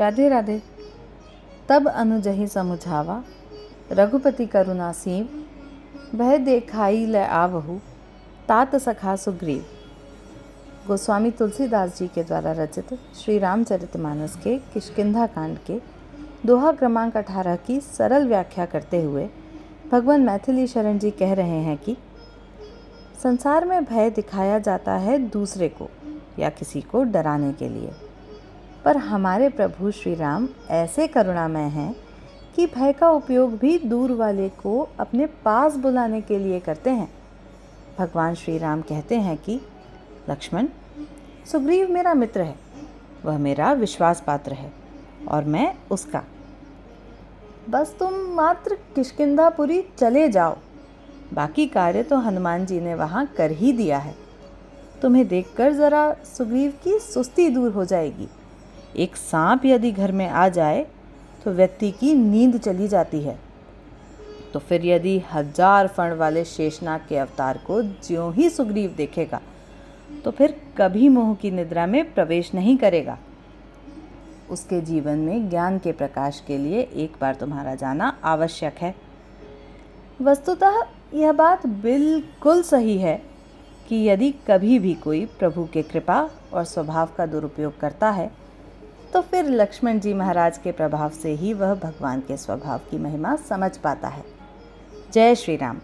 राधे राधे। तब अनुजहि समुझावा, रघुपति करुणा सीव, भय देखाई ल आवहु, तात सखा सुग्रीव। गोस्वामी तुलसीदास जी के द्वारा रचित श्री रामचरितमानस के किष्किंधा कांड के दोहा क्रमांक 18 की सरल व्याख्या करते हुए भगवान मैथिली शरण जी कह रहे हैं कि संसार में भय दिखाया जाता है दूसरे को या किसी को डराने के लिए, पर हमारे प्रभु श्री राम ऐसे करुणामय हैं कि भय का उपयोग भी दूर वाले को अपने पास बुलाने के लिए करते हैं। भगवान श्री राम कहते हैं कि लक्ष्मण, सुग्रीव मेरा मित्र है, वह मेरा विश्वास पात्र है और मैं उसका। बस तुम मात्र किष्किंधापुरी चले जाओ, बाकी कार्य तो हनुमान जी ने वहाँ कर ही दिया है। तुम्हें देखकर जरा सुग्रीव की सुस्ती दूर हो जाएगी। एक सांप यदि घर में आ जाए तो व्यक्ति की नींद चली जाती है, तो फिर यदि 1000 फण वाले शेषनाग के अवतार को ज्यों ही सुग्रीव देखेगा तो फिर कभी मोह की निद्रा में प्रवेश नहीं करेगा। उसके जीवन में ज्ञान के प्रकाश के लिए एक बार तुम्हारा जाना आवश्यक है। वस्तुतः यह बात बिल्कुल सही है कि यदि कभी भी कोई प्रभु के कृपा और स्वभाव का दुरुपयोग करता है तो फिर लक्ष्मण जी महाराज के प्रभाव से ही वह भगवान के स्वभाव की महिमा समझ पाता है। जय श्री राम।